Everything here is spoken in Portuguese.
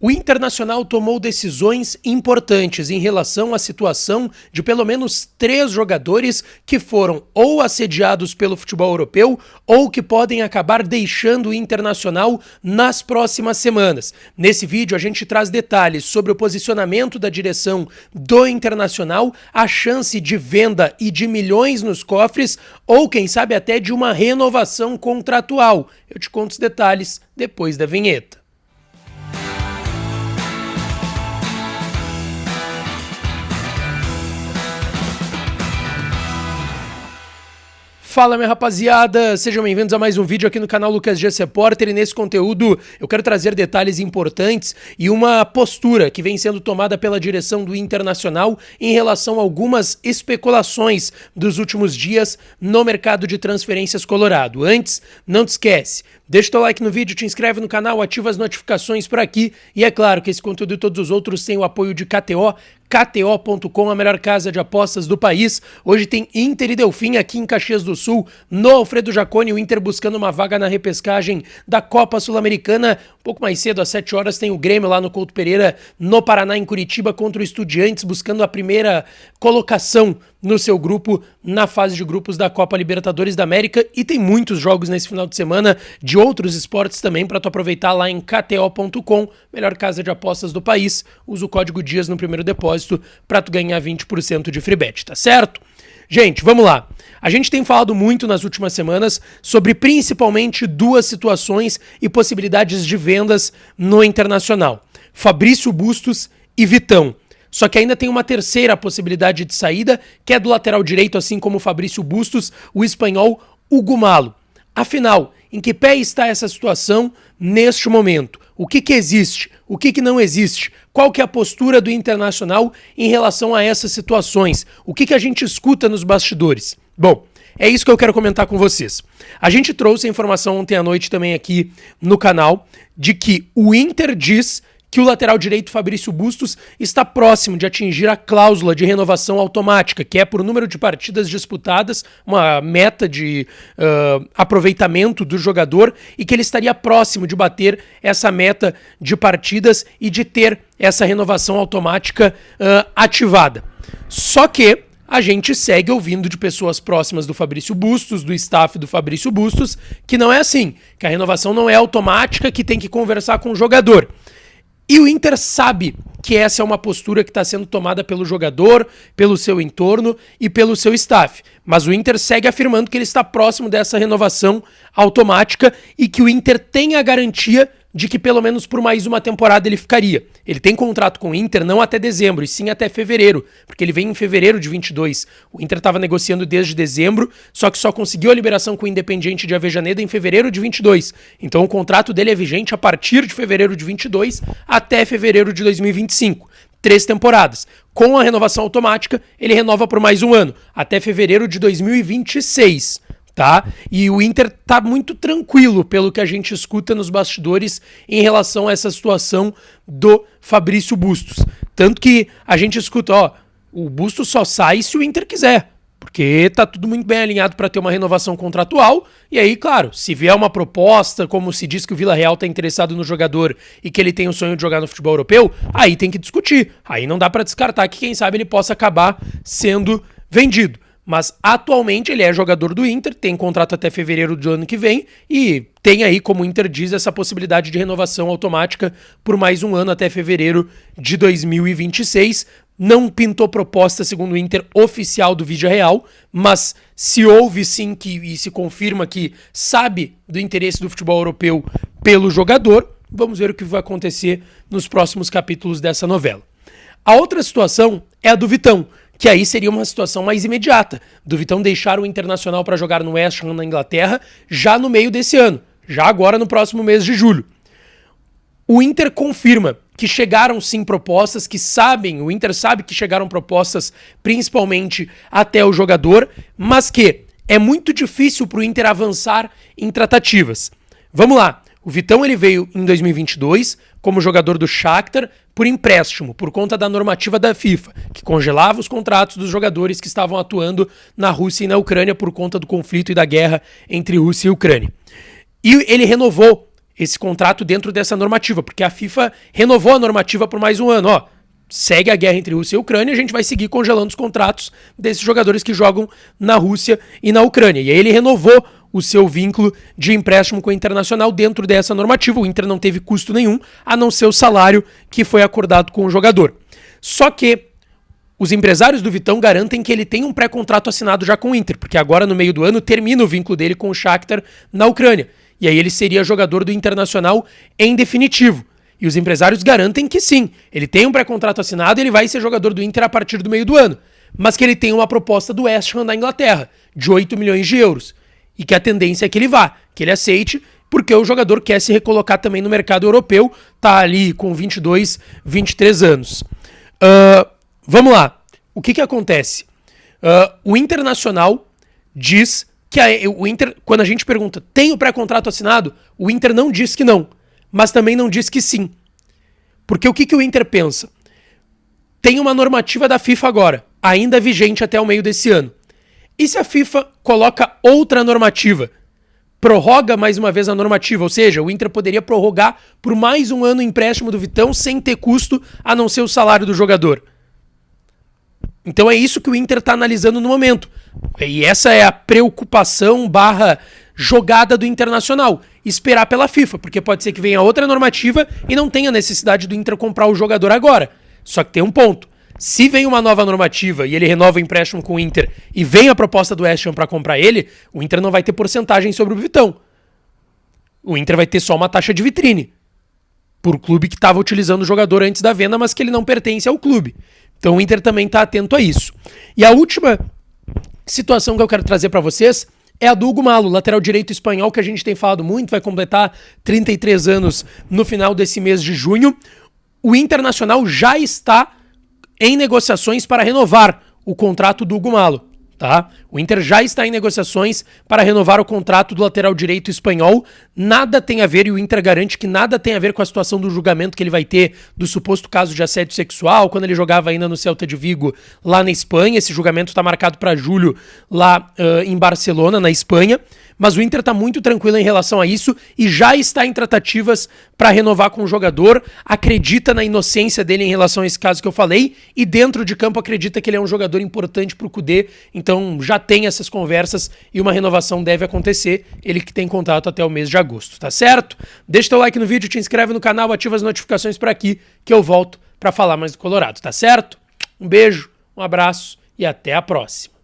O Internacional tomou decisões importantes em relação à situação de pelo menos 3 jogadores que foram ou assediados pelo futebol europeu ou que podem acabar deixando o Internacional nas próximas semanas. Nesse vídeo a gente traz detalhes sobre o posicionamento da direção do Internacional, a chance de venda e de milhões nos cofres ou quem sabe até de uma renovação contratual. Eu te conto os detalhes depois da vinheta. Fala, minha rapaziada, sejam bem-vindos a mais um vídeo aqui no canal Lucas Dias Repórter, e nesse conteúdo eu quero trazer detalhes importantes e uma postura que vem sendo tomada pela direção do Internacional em relação a algumas especulações dos últimos dias no mercado de transferências colorado. Antes, não te esquece, deixa o teu like no vídeo, te inscreve no canal, ativa as notificações por aqui e é claro que esse conteúdo e todos os outros têm o apoio de KTO, KTO.com, a melhor casa de apostas do país. Hoje tem Inter e Delfim aqui em Caxias do Sul, no Alfredo Jaconi, o Inter buscando uma vaga na repescagem da Copa Sul-Americana. Um pouco mais cedo, às 7 horas, tem o Grêmio lá no Couto Pereira, no Paraná, em Curitiba, contra o Estudiantes, buscando a primeira colocação no seu grupo, na fase de grupos da Copa Libertadores da América, e tem muitos jogos nesse final de semana de outros esportes também para tu aproveitar lá em KTO.com, melhor casa de apostas do país. Usa o código DIAS no primeiro depósito para tu ganhar 20% de free bet, tá certo? Gente, vamos lá. A gente tem falado muito nas últimas semanas sobre principalmente 2 situações e possibilidades de vendas no Internacional: Fabrício Bustos e Vitão. Só que ainda tem uma terceira possibilidade de saída, que é do lateral direito, assim como o Fabrício Bustos, o espanhol Hugo Malo. Afinal, em que pé está essa situação neste momento? O que existe? O que não existe? Qual que é a postura do Internacional em relação a essas situações? O que a gente escuta nos bastidores? Bom, é isso que eu quero comentar com vocês. A gente trouxe a informação ontem à noite também aqui no canal de que o Inter diz que o lateral direito Fabrício Bustos está próximo de atingir a cláusula de renovação automática, que é por número de partidas disputadas, uma meta de aproveitamento do jogador, e que ele estaria próximo de bater essa meta de partidas e de ter essa renovação automática ativada. Só que a gente segue ouvindo de pessoas próximas do Fabrício Bustos, do staff do Fabrício Bustos, que não é assim, que a renovação não é automática, que tem que conversar com o jogador. E o Inter sabe que essa é uma postura que está sendo tomada pelo jogador, pelo seu entorno e pelo seu staff. Mas o Inter segue afirmando que ele está próximo dessa renovação automática e que o Inter tem a garantia de que pelo menos por mais uma temporada ele ficaria. Ele tem contrato com o Inter não até dezembro, e sim até fevereiro, porque ele vem em fevereiro de 22. O Inter estava negociando desde dezembro, só que só conseguiu a liberação com o Independiente de Avejaneda em fevereiro de 22. Então o contrato dele é vigente a partir de fevereiro de 22 até fevereiro de 2025. 3 temporadas. Com a renovação automática, ele renova por mais um ano, até fevereiro de 2026. Tá? E o Inter tá muito tranquilo pelo que a gente escuta nos bastidores em relação a essa situação do Fabrício Bustos. Tanto que a gente escuta, o Bustos só sai se o Inter quiser, porque tá tudo muito bem alinhado para ter uma renovação contratual. E aí, claro, se vier uma proposta, como se diz que o Villarreal tá interessado no jogador e que ele tem o sonho de jogar no futebol europeu, aí tem que discutir. Aí não dá para descartar que quem sabe ele possa acabar sendo vendido. Mas atualmente ele é jogador do Inter, tem contrato até fevereiro do ano que vem e tem aí, como o Inter diz, essa possibilidade de renovação automática por mais um ano até fevereiro de 2026. Não pintou proposta, segundo o Inter, oficial do Villarreal, mas se houve sim e se confirma que sabe do interesse do futebol europeu pelo jogador, vamos ver o que vai acontecer nos próximos capítulos dessa novela. A outra situação é a do Vitão, que aí seria uma situação mais imediata, do Vitão deixar o Internacional para jogar no West Ham na Inglaterra já no meio desse ano, já agora no próximo mês de julho. O Inter confirma que chegaram sim propostas, o Inter sabe que chegaram propostas principalmente até o jogador, mas que é muito difícil para o Inter avançar em tratativas. Vamos lá. O Vitão ele veio em 2022 como jogador do Shakhtar por empréstimo, por conta da normativa da FIFA, que congelava os contratos dos jogadores que estavam atuando na Rússia e na Ucrânia por conta do conflito e da guerra entre Rússia e Ucrânia. E ele renovou esse contrato dentro dessa normativa, porque a FIFA renovou a normativa por mais um ano, ó. Segue a guerra entre Rússia e Ucrânia, a gente vai seguir congelando os contratos desses jogadores que jogam na Rússia e na Ucrânia. E aí ele renovou o seu vínculo de empréstimo com o Internacional dentro dessa normativa. O Inter não teve custo nenhum, a não ser o salário que foi acordado com o jogador. Só que os empresários do Vitão garantem que ele tem um pré-contrato assinado já com o Inter, porque agora no meio do ano termina o vínculo dele com o Shakhtar na Ucrânia. E aí ele seria jogador do Internacional em definitivo. E os empresários garantem que sim, ele tem um pré-contrato assinado e ele vai ser jogador do Inter a partir do meio do ano. Mas que ele tem uma proposta do West Ham da Inglaterra, de 8 milhões de euros. E que a tendência é que ele vá, que ele aceite, porque o jogador quer se recolocar também no mercado europeu, tá ali com 22, 23 anos. Vamos lá, o que acontece? O Internacional diz que o Inter, quando a gente pergunta, tem o pré-contrato assinado? O Inter não diz que não, mas também não diz que sim. Porque o que o Inter pensa? Tem uma normativa da FIFA agora, ainda vigente até o meio desse ano. E se a FIFA coloca outra normativa? Prorroga mais uma vez a normativa, ou seja, o Inter poderia prorrogar por mais um ano o empréstimo do Vitão sem ter custo, a não ser o salário do jogador. Então é isso que o Inter está analisando no momento. E essa é a preocupação / jogada do Internacional. Esperar pela FIFA, porque pode ser que venha outra normativa e não tenha necessidade do Inter comprar o jogador agora. Só que tem um ponto. Se vem uma nova normativa e ele renova o empréstimo com o Inter e vem a proposta do West Ham para comprar ele, o Inter não vai ter porcentagem sobre o Vitão. O Inter vai ter só uma taxa de vitrine. Por clube que estava utilizando o jogador antes da venda, mas que ele não pertence ao clube. Então o Inter também está atento a isso. E a última situação que eu quero trazer para vocês é a do Hugo Malo, lateral direito espanhol, que a gente tem falado muito, vai completar 33 anos no final desse mês de junho. O Internacional já está em negociações para renovar o contrato do Hugo Malo, tá? O Inter já está em negociações para renovar o contrato do lateral direito espanhol. Nada tem a ver, e o Inter garante que nada tem a ver com a situação do julgamento que ele vai ter do suposto caso de assédio sexual, quando ele jogava ainda no Celta de Vigo, lá na Espanha. Esse julgamento está marcado para julho, lá em Barcelona, na Espanha. Mas o Inter está muito tranquilo em relação a isso e já está em tratativas para renovar com o jogador, acredita na inocência dele em relação a esse caso que eu falei e dentro de campo acredita que ele é um jogador importante para o Kudê, então já tem essas conversas e uma renovação deve acontecer, ele que tem contrato até o mês de agosto, tá certo? Deixa teu like no vídeo, te inscreve no canal, ativa as notificações por aqui que eu volto para falar mais do Colorado, tá certo? Um beijo, um abraço e até a próxima.